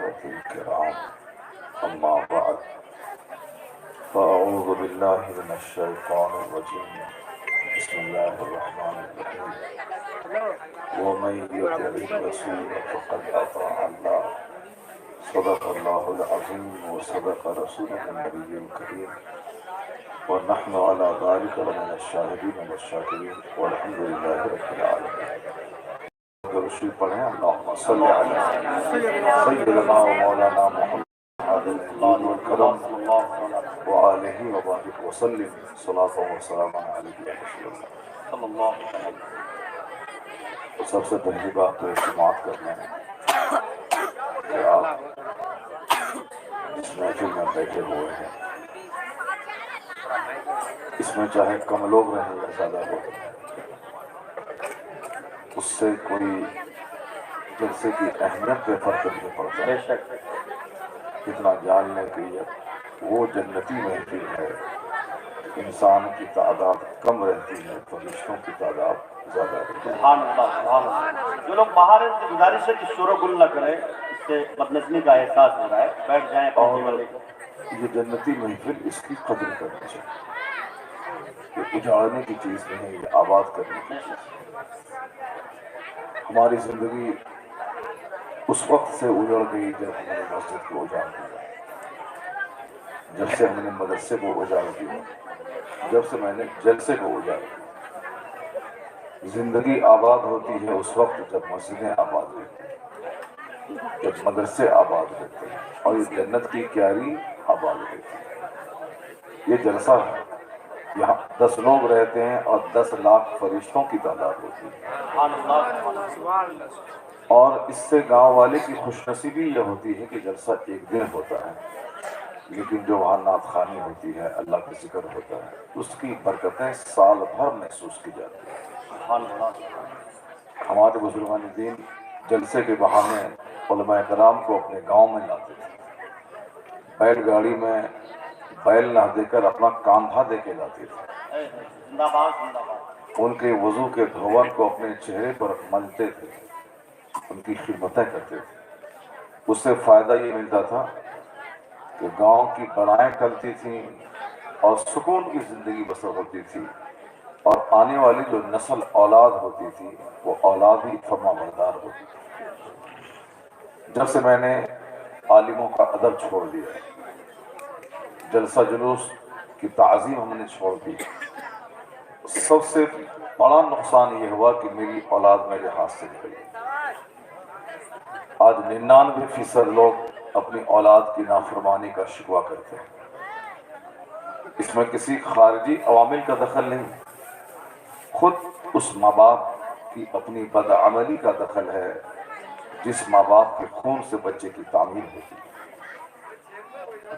الصحابة الكرام أما بعد فأعوذ بالله من الشيطان الرجيم بسم الله الرحمن الرحيم ومن يطع الرسول فقد أطاع الله صدق الله العظيم وصدق رسوله النبي الكريم ونحن على ذلك لمن الشاهدين والشاكرين والحمد لله رب العالمين. درود پڑھیں اللهم صل على سيدنا ومولانا محمد الإيمان والكرم وآله وبارك وسلم صلاة وسلاما عليك يا رسول الله صلى الله عليه وسلم. سب سے پہلی بات تو اعتماد کرنا ہے کہ آپ اس محفل میں بیٹھے ہوئے ہیں. اس میں چاہے کم لوگ رہیں یا زیادہ لوگ رہیں، اس سے کوئی جلسے کی اہمیت پہ فرق نہیں پڑتا. بے شک اتنا جان لیں کہ وہ جنتی محفل ہے. انسان کی تعداد کم رہتی ہے، فرشتوں کی تعداد زیادہ رہتی ہے. سبحان اللہ سبحان اللہ. جو لوگ باہر ہیں سے گزارش ہے کہ شور و گل نہ کریں، اس سے بدنظمی کا احساس ہو رہا ہے. بیٹھ جائیں. اور یہ جنتی محفل اس کی قدر کرنی چاہیے. یہ اجاڑنے کی چیز نہیں، یہ آباد کرنے کی چیز. ہماری زندگی اس وقت سے اجڑ گئی جب ہم نے مسجد کو اجاڑ دیا، جب سے ہم نے مدرسے کو اجاڑ دیا، جب سے میں نے جلسے کو اجاڑ دیا. زندگی آباد ہوتی ہے اس وقت جب مسجدیں آباد ہوتی ہیں، جب مدرسے آباد ہوتے ہیں، اور یہ جنت کی کیاری آباد ہوتی ہے. یہ جلسہ ہے، یہاں 10 لوگ رہتے ہیں اور 10 لاکھ فرشتوں کی تعداد ہوتی ہے. اور اس سے گاؤں والے کی خوش نصیبی یہ ہوتی ہے کہ جلسہ ایک دن ہوتا ہے، لیکن جو وہاں نعت خوانی ہوتی ہے، اللہ کا ذکر ہوتا ہے، اس کی برکتیں سال بھر محسوس کی جاتی ہیں. ہمارے بزرگان دین جلسے کے بہانے علماء کرام کو اپنے گاؤں میں لاتے تھے. بیل گاڑی میں بیل نہ دے کر اپنا کاندھا دے کے لاتے تھے. ان کے وضو کے دھون کو اپنے چہرے پر ملتے تھے، ان کی خدمتیں کرتے تھے. اس سے فائدہ یہ ملتا تھا کہ گاؤں کی بڑائیں ٹلتی تھیں اور سکون کی زندگی بسر ہوتی تھی، اور آنے والی جو نسل اولاد ہوتی تھی وہ اولاد ہی فرما بردار ہوتی تھی. جب سے میں نے عالموں کا ادب چھوڑ دیا، جلسہ جلوس کی تعظیم ہم نے چھوڑ دی، سب سے بڑا نقصان یہ ہوا کہ میری اولاد میرے ہاتھ سے نکلی. آج 99% لوگ اپنی اولاد کی نافرمانی کا شکوہ کرتے ہیں. اس میں کسی خارجی عوامل کا دخل نہیں، خود اس ماں باپ کی اپنی بدعملی کا دخل ہے جس ماں باپ کے خون سے بچے کی تعمیر ہوتی ہے.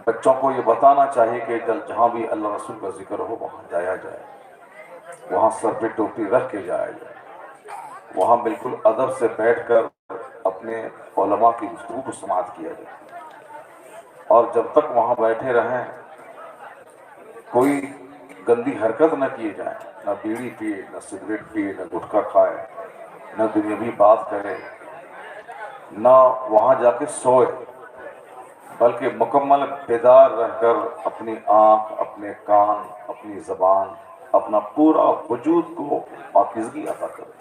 بچوں کو یہ بتانا چاہیے کہ جہاں بھی اللہ رسول کا ذکر ہو وہاں جایا جائے، وہاں سر پہ ٹوپی رکھ کے جایا جائے، وہاں بالکل ادب سے بیٹھ کر اپنے علماء کی گفتگو کو سماعت کیا جائے. اور جب تک وہاں بیٹھے رہیں کوئی گندی حرکت نہ کیے جائے، نہ بیڑی پیے، نہ سگریٹ پیے، نہ گٹکا کھائے، نہ دنیاوی بات کرے، نہ وہاں جا کے سوئے، بلکہ مکمل بیدار رہ کر اپنی آنکھ، اپنے کان، اپنی زبان، اپنا پورا وجود کو پاکیزگی عطا کرے.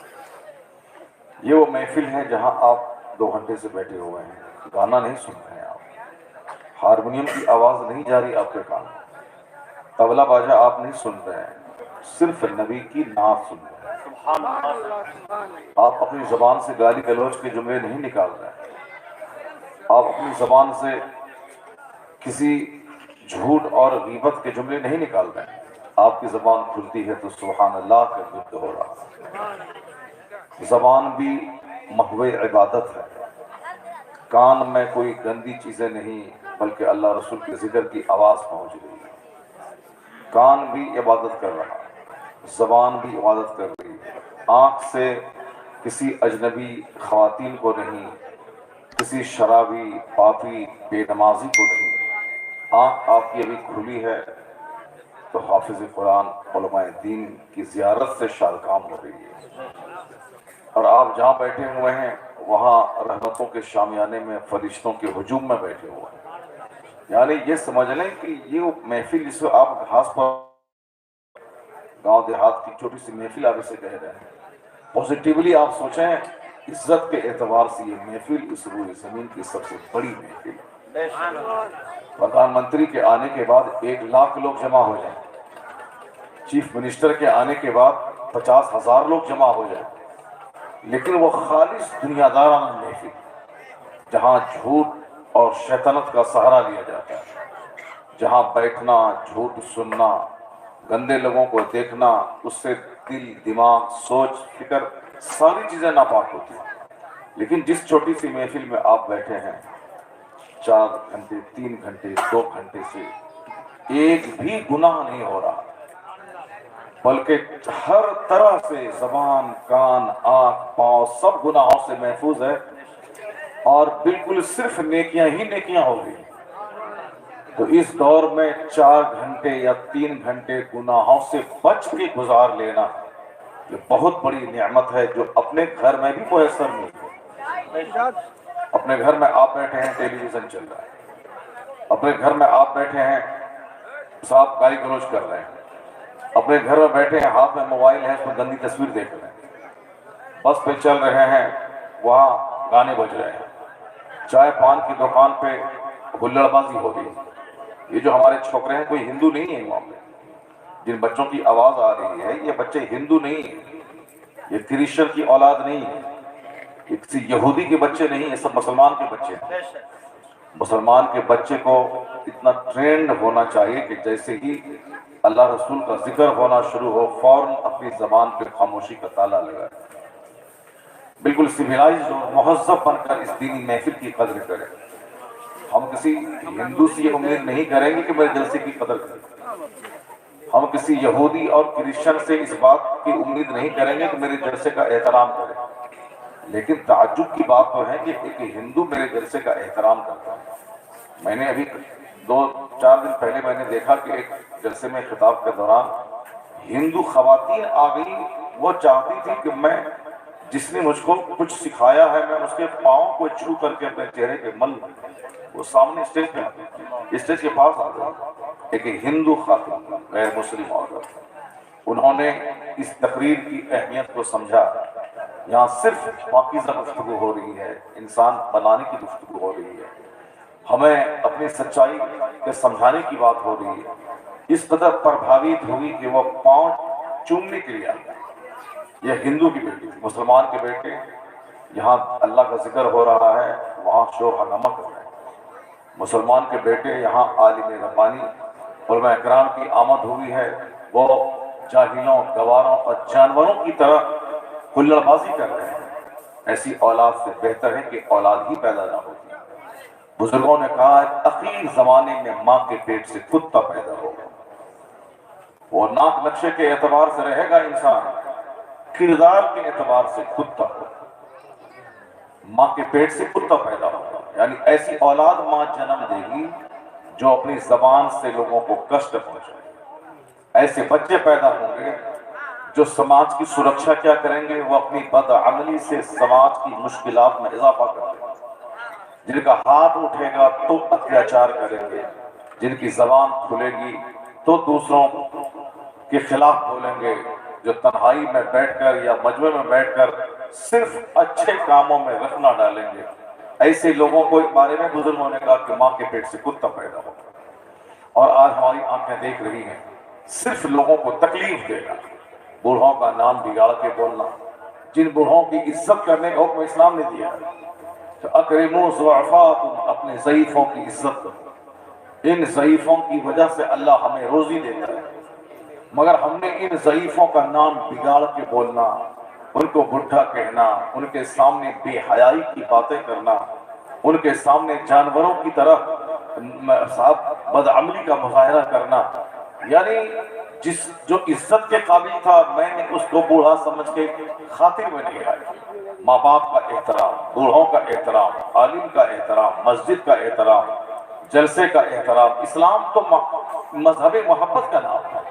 یہ وہ محفل ہے جہاں آپ 2 گھنٹے سے بیٹھے ہوئے ہیں، گانا نہیں سن رہے ہیں، آپ ہارمونیم کی آواز نہیں جا رہی آپ کے کان میں، طبلہ باجا آپ نہیں سن رہے ہیں، صرف نبی کی نعت سن رہے ہیں. آپ اپنی زبان سے گالی گلوچ کے جملے نہیں نکال رہے ہیں، آپ اپنی زبان سے کسی جھوٹ اور غیبت کے جملے نہیں نکال رہے ہیں. آپ کی زبان کھلتی ہے تو سبحان اللہ کا ذکر ہو رہا ہے. زبان بھی محو عبادت ہے. کان میں کوئی گندی چیزیں نہیں بلکہ اللہ رسول کے ذکر کی آواز پہنچ رہی ہے. کان بھی عبادت کر رہا ہے، زبان بھی عبادت کر رہی ہے. آنکھ سے کسی اجنبی خواتین کو نہیں، کسی شرابی، پاپی، بے نمازی کو نہیں. آنکھ آپ کی ابھی کھلی ہے تو حافظ قرآن، علماء دین کی زیارت سے شادکام ہو رہی ہے. اور آپ جہاں بیٹھے ہوئے ہیں وہاں رحمتوں کے شامیانے میں فرشتوں کے ہجوم میں بیٹھے ہوئے ہیں۔ یعنی یہ سمجھ لیں کہ یہ وہ محفل جس کو آپ گھاس پر گاؤں دیہات کی چھوٹی سی محفل آپ اسے کہہ رہے ہیں، پوزیٹیولی آپ سوچیں عزت کے اعتبار سے یہ محفل اس روئے زمین کی سب سے بڑی محفل ہے۔ پردھان منتری کے آنے کے بعد 1,00,000 لوگ جمع ہو جائیں، چیف منسٹر کے آنے کے بعد 50,000 لوگ جمع ہو جائیں، لیکن وہ خالص دنیا دارانہ محفل جہاں جھوٹ اور شیطنت کا سہارا لیا جاتا ہے، جہاں بیٹھنا، جھوٹ سننا، گندے لوگوں کو دیکھنا، اس سے دل، دماغ، سوچ، فکر ساری چیزیں ناپاک ہوتی ہیں، لیکن جس چھوٹی سی محفل میں آپ بیٹھے ہیں 4 گھنٹے، 3 گھنٹے، 2 گھنٹے سے ایک بھی گناہ نہیں ہو رہا، بلکہ ہر طرح سے زبان، کان، آنکھ، پاؤں سب گناہوں سے محفوظ ہے، اور بالکل صرف نیکیاں ہی نیکیاں ہو گئی۔ تو اس دور میں 4 گھنٹے یا 3 گھنٹے گناہوں سے بچ کے گزار لینا یہ بہت بڑی نعمت ہے، جو اپنے گھر میں بھی میسر نہیں ہے۔ اپنے گھر میں آپ بیٹھے ہیں، ٹیلی ویژن چل رہا ہے، اپنے گھر میں آپ بیٹھے ہیں، صاحب گالی گلوچ کر رہے ہیں، اپنے گھر میں بیٹھے ہیں، ہاتھ میں موبائل ہے، اس میں گندی تصویر دیکھ رہے ہیں، بس پہ چل رہے ہیں، وہاں گانے بج رہے ہیں، چائے پان کی دکان پہ ہلڑ بازی ہو رہی ہے۔ یہ جو ہمارے چھوکرے ہیں کوئی ہندو نہیں ہے، وہاں پہ جن بچوں کی آواز آ رہی ہے یہ بچے ہندو نہیں ہیں، یہ کرسچن کی اولاد نہیں ہے، یہ کسی یہودی کے بچے نہیں، یہ سب مسلمان کے بچے ہیں۔ مسلمان کے بچے کو اتنا ٹرینڈ ہونا چاہیے کہ جیسے ہی اللہ رسول کا ذکر ہونا شروع ہو فوراً اپنی زبان پہ خاموشی کا تالا لگائے، بالکل سویلائزڈ اور مہذب بن کر اس دینی محفل کی قدر کرے۔ ہم کسی ہندو سے یہ امید نہیں کریں گے کہ میرے جلسے کی قدر کریں، ہم کسی یہودی اور کرسچن سے اس بات کی امید نہیں کریں گے کہ میرے جلسے کا احترام کرے، لیکن تعجب کی بات تو ہے کہ ایک ہندو میرے جلسے کا احترام کرتا ہے۔ میں نے ابھی 2-4 دن پہلے میں نے دیکھا کہ ایک جلسے میں خطاب کے دوران ہندو خواتین آ گئی، وہ چاہتی تھی کہ میں جس نے مجھ کو کچھ سکھایا ہے میں اس کے پاؤں کو چھو کر کے اپنے چہرے پہ مل لوں۔ وہ سامنے اسٹیج پہ اسٹیج کے پاس آ گئی، ایک ہندو خاتون غیر مسلم عورت، انہوں نے اس تقریر کی اہمیت کو سمجھا۔ یہاں صرف پاکیزہ گفتگو ہو رہی ہے، انسان بنانے کی گفتگو ہو رہی ہے، ہمیں اپنی سچائی کے سمجھانے کی بات ہو رہی ہے۔ اس قدر پربھاوت ہوئی کہ وہ پاؤں چومنے کے لیے آ گئی۔ یہ ہندو کی بیٹی، مسلمان کے بیٹے، یہاں اللہ کا ذکر ہو رہا ہے، وہاں شور ہنگامہ کر رہے ہیں۔ مسلمان کے بیٹے یہاں عالم ربانی علماء اکرام کی آمد ہوئی ہے، وہ جاہلوں، گواروں اور جانوروں کی طرح ہلڑ بازی کر رہے ہیں۔ ایسی اولاد سے بہتر ہے کہ اولاد ہی پیدا نہ ہوتی۔ بزرگوں نے کہا اخیر زمانے میں ماں کے پیٹ سے کتا پیدا ہوگا، وہ ناک نقشے کے اعتبار سے رہے گا انسان، کردار کے اعتبار سے کتا ہوگا، ماں کے پیٹ سے کتا پیدا ہوگا، یعنی ایسی اولاد ماں جنم دے گی جو اپنی زبان سے لوگوں کو کشٹ پہنچائے۔ ایسے بچے پیدا ہوں گے جو سماج کی سرکشا کیا کریں گے، وہ اپنی بدعملی سے سماج کی مشکلات میں اضافہ کریں گے، جن کا ہاتھ اٹھے گا تو اتیاچار کریں گے، جن کی زبان کھلے گی تو دوسروں کے خلاف بولیں گے، جو تنہائی میں بیٹھ کر یا مجمع میں بیٹھ کر صرف اچھے کاموں میں رخنا ڈالیں گے۔ ایسے لوگوں کو اس بارے میں بزرگوں نے کہا کہ ماں کے پیٹ سے کتا پیدا ہوگا۔ اور آج ہماری آنکھیں دیکھ رہی ہیں صرف لوگوں کو تکلیف دینا، بوڑھوں کا نام بگاڑ کے بولنا، جن بوڑھوں کی عزت کرنے کا حکم اسلام نے دیا ہے تو اکرموا ضعفاکم، اپنے ضعیفوں کی عزت کرو۔ ان ضعیفوں کی وجہ سے اللہ ہمیں روزی دیتا ہے، مگر ہم نے ان ضعیفوں کا نام بگاڑ کے بولنا، ان کو بڈھا کہنا، ان کے سامنے بے حیائی کی باتیں کرنا، ان کے سامنے جانوروں کی طرح بدعملی کا مظاہرہ کرنا، یعنی جو عزت کے قابل تھا میں نے اس کو بوڑھا سمجھ کے خاطر میں نہیں آئی۔ ماں باپ کا احترام، بوڑھوں کا احترام، عالم کا احترام، مسجد کا احترام، جلسے کا احترام۔ اسلام تو مذہب محبت کا نام ہے،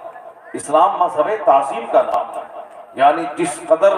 اسلام مذہب تعظیم کا نام ہے، یعنی جس قدر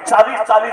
40-40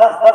10-10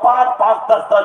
5-5, 10-10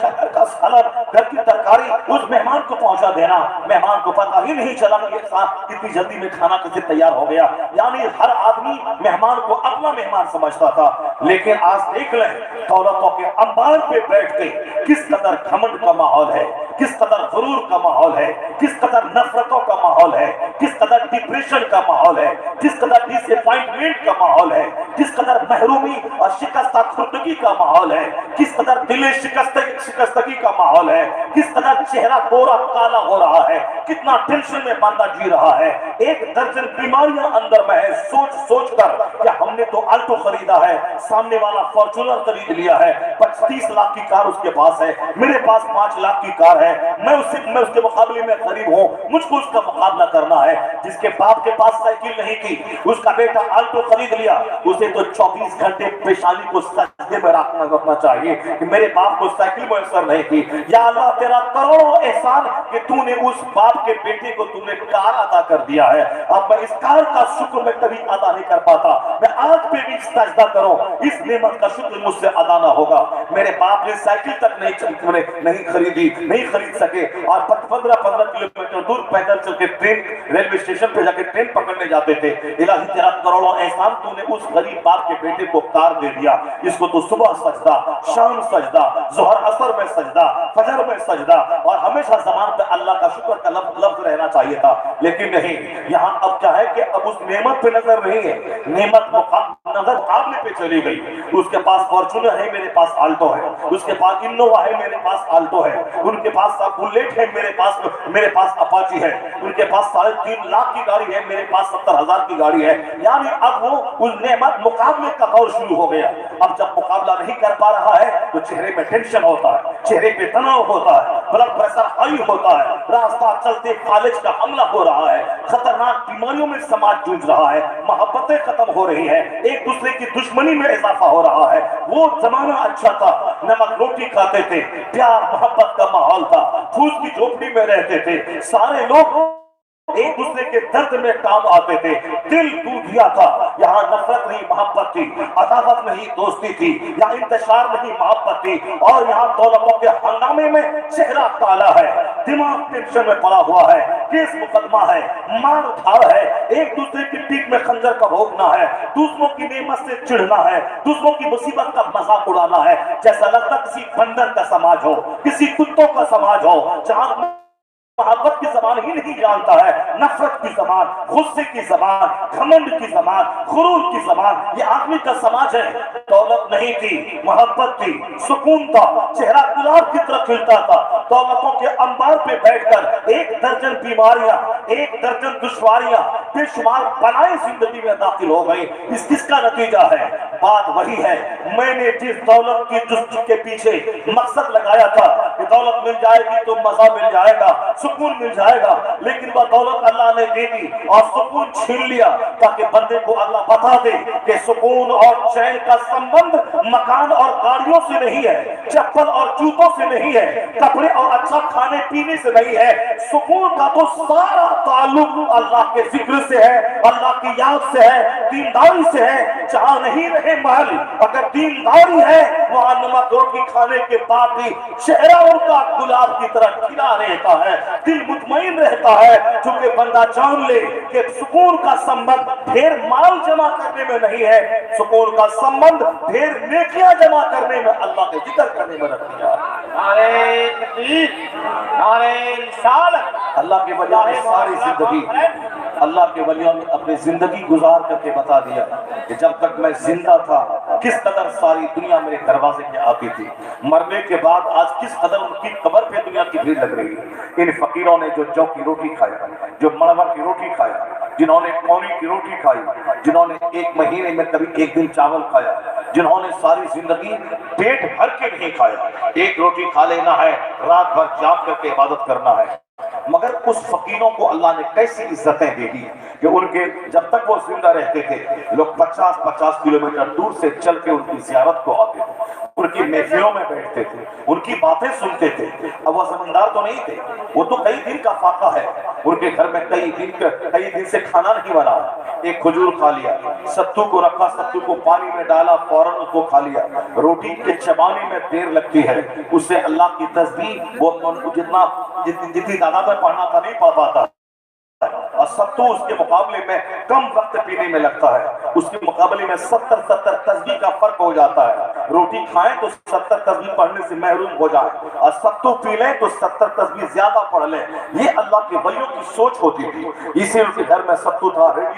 گھر کا سالن گھر کی ترکاری اس مہمان کو پہنچا دینا، مہمان کو پتہ ہی نہیں چلا کہ اتنی جلدی میں کھانا کیسے تیار ہو گیا۔ یعنی ہر آدمی مہمان کو اپنا مہمان سمجھتا تھا۔ لیکن آج دیکھ لیں دولتوں کے انبار پہ بیٹھ کے کس قدر گھمنڈ کا ماحول ہے، کس قدر غرور کا ماحول ہے، کس قدر نفرتوں کا ماحول ہے، کس قدر ڈپریشن کا ماحول ہے، کس قدر ڈس اپوائنٹمنٹ کا ماحول ہے، کس قدر محرومی اور شکستہ خوردگی کا ماحول ہے، کس قدر دل شکستگی کا ماحول ہے، کس قدر چہرہ گورا کالا ہو رہا ہے، کتنا ٹینشن میں بندہ جی رہا ہے۔ ایک درجن بیماریاں اندر میں ہے سوچ سوچ کر کہ ہم نے تو آلٹو خریدا ہے، سامنے والا فارچونر خرید لیا ہے، 25-30 لاکھ کی کار اس کے پاس ہے، میرے پاس 5 لاکھ کی کار ہے، میں اس کے مقابلے میں غریب ہوں، مجھ کو اس کا مقابلہ کرنا ہے۔ جس کے باپ کے پاس سائیکل نہیں تھی اس کا بیٹا آلٹو خرید لیا، اسے تو 24 گھنٹے پیشانی کو سجدے میں رکھنا چاہیے کہ میرے باپ کو سائیکل میسر نہیں تھی۔ یا اللہ تیرا کروڑوں احسان کہ تو نے اس باپ کے بیٹے کو تو نے کار عطا کر دیا ہے، اب میں اس کار کا شکر میں کبھی ادا نہیں کر پاتا، میں آج پہ بھی سجدہ کروں، اس نعمت کا شکر مجھ سے ادا نہ ہوگا۔ میرے باپ نے سائیکل تک نہیں خریدی، نہیں خرید سکے، اور 15 کلومیٹر دور پیدل چل کے ٹرین ریلوے اسٹیشن پہ جا کے ٹرین پکڑنے جاتے تھے۔ الہی تیرا کروڑوں احسان تو نے اس غریب باپ کے بیٹے کو کار دے دیا، اس کو تو صبح سجدہ، شام سجدہ، ظہر عصر میں سجدہ، فجر میں سجدہ، اور ہمیشہ زبان پہ اللہ کا شکر کا لفظ رہنا چاہیے تھا۔ لیکن نہیں، یہاں اب کیا ہے کہ اب اس نعمت پہ نظر نہیں ہے، نعمت نظر مقابلے پہ چلی گئی۔ اس کے پاس فارچونر ہے، میرے پاس آلٹو ہے، اس کے پاس انووا ہے، میرے پاس آلٹو ہے، ان کے پاس بلیٹ ہے، میرے پاس اپاچی ہے، ان کے پاس 3.5 لاکھ کی گاڑی ہے، میرے پاس 70,000 کی گاڑی ہے۔ یعنی اب وہ اس نعمت مقابلے کا دور شروع ہو گیا۔ اب جب مقابلہ نہیں کر پا رہا ہے تو چہرے میں ٹینشن ہوتا ہے، چہرے پہ تناؤ ہوتا ہے، بلڈ پریشر ہائی ہوتا ہے، راستہ چلتے فالج کا حملہ ہو رہا ہے، خطرناک بیماریوں میں سماج جوجھ رہا ہے، محبتیں ختم ہو رہی ہیں، ایک دوسرے کی دشمنی میں اضافہ ہو رہا ہے۔ وہ زمانہ اچھا تھا، نمک روٹی کھاتے تھے، پیار محبت کا ماحول تھا، پھوس کی جھوپڑی میں رہتے تھے، سارے لوگ ایک دوسرے کے درد میں کام آتے تھے، دل ٹوٹ گیا تھا۔ یہاں نفرت نہیں محبت تھی، عداوت نہیں دوستی تھی، یہاں انتشار نہیں محبت تھی، اور یہاں دولتوں کے ہنگامے میں چہرہ کالا ہے، دماغ ٹینشن میں پڑا ہوا ہے، کیس مقدمہ ہے، مار دھاڑ ہے، ایک دوسرے کی پیٹھ میں خنجر کا بھونکنا ہے، دوسروں کی نعمت سے چڑھنا ہے، دوسروں کی مصیبت کا مذاق اڑانا ہے، جیسا لگتا کسی بندر کا سماج ہو، کسی کتوں کا سماج ہو، جہاں محبت کی زبان ہی نہیں جانتا ہے، نفرت کی زبان، غصے کی زبان، گھمنڈ کی زبان، غرور کی زبان، یہ آدمی کا سماج ہے۔ دولت نہیں تھی، محبت تھی، سکون تھا، چہرہ گلاب کی طرح کھلتا تھا۔ دولتوں کے انبار پہ بیٹھ کر 1 درجن بیماریاں، 1 درجن دشواریاں، بے شمار بلائیں زندگی میں داخل ہو گئی۔ اس کس کا نتیجہ ہے؟ بات وہی ہے، میں نے جس دولت کی جستجو کے پیچھے مقصد لگایا تھا کہ دولت مل جائے گی تو مزہ مل جائے گا، سکون مل جائے گا، لیکن وہ دولت اللہ نے دے دی اور سکون چھین لیا، تاکہ بندے کو اللہ بتا دے کہ سکون اور چین کا سمبند مکان اور گاڑیوں سے نہیں ہے، چپل اور جوتوں سے نہیں ہے، کپڑے اور اچھا کھانے پینے سے نہیں ہے۔ سکون کا تو سارا تعلق اللہ کے ذکر سے ہے، اللہ کی یاد سے ہے، دینداری سے ہے۔ جہاں نہیں رہے محل، اگر دینداری ہے وہاں نمک روٹی کھانے کے بعد بھی چہرہ ان کا گلاب کی طرح کھلا رہتا ہے، دل مطمئن رہتا ہے، چونکہ بندہ جان لے کہ سکون کا سمبند ڈھیر مال جمع کرنے میں نہیں ہے، سکون کا سمبند ڈھیر نیکیاں جمع کرنے میں، اللہ کے ذکر کرنے میں رکھ دیا۔ نعرہ تکبیر، نعرہ رسالت۔ اللہ کے ولیوں نے ساری زندگی، اللہ کے ولیوں نے اپنی زندگی گزار کر کے بتا دیا کہ جب تک میں زندہ تھا کس قدر ساری دنیا میرے دروازے پہ آتی تھی، مرنے کے بعد آج کس قدر ان کی قبر پہ دنیا کی بھیڑ لگ رہی ہے۔ ان فقیروں نے جو جو کی روٹی کھایا، جو مرمر کی روٹی کھایا، جنہوں نے کونی کی روٹی کھائی، جنہوں نے 1 مہینے میں کبھی 1 دن چاول کھایا، جنہوں نے ساری زندگی پیٹ بھر کے نہیں کھایا، 1 روٹی کھا لینا ہے، رات بھر جاگ کر کے عبادت کرنا ہے، مگر مگر اس فقیروں کو اللہ نے کیسی عزتیں دے دی کہ ان کے جب تک وہ زندہ رہتے تھے لوگ 50-50 کلومیٹر دور سے چل کے ان کی زیارت کو آتے تھے، ان کی محفلوں میں بیٹھتے تھے، ان کی باتیں سنتے تھے۔ اب وہ زمیندار تو نہیں تھے، وہ تو کئی دن کا فاقہ ہے، ان کے گھر میں کئی دن سے کھانا نہیں بنا، ایک کھجور کھا لیا، ستو کو رکھا، ستو کو پانی میں ڈالا، فوراً اس کو کھا لیا۔ روٹی کے چبانے میں دیر لگتی ہے، اس سے اللہ کی تسبیح وہ جتنی تعداد میں پڑھنا تھا نہیں پا پاتا، اور ستو اس کے مقابلے میں کم وقت پینے میں لگتا ہے، اس کے مقابلے میں 70 تسبیح کا فرق ہو جاتا ہے۔ روٹی کھائیں تو 70 تسبیح پڑھنے سے محروم ہو جائیں، اور ستو پی لیں تو 70 تسبیح زیادہ پڑھ لیں۔ یہ اللہ کے ولیوں کی سوچ ہوتی تھی، اسی ان کے گھر میں ستو تھا، ریڈی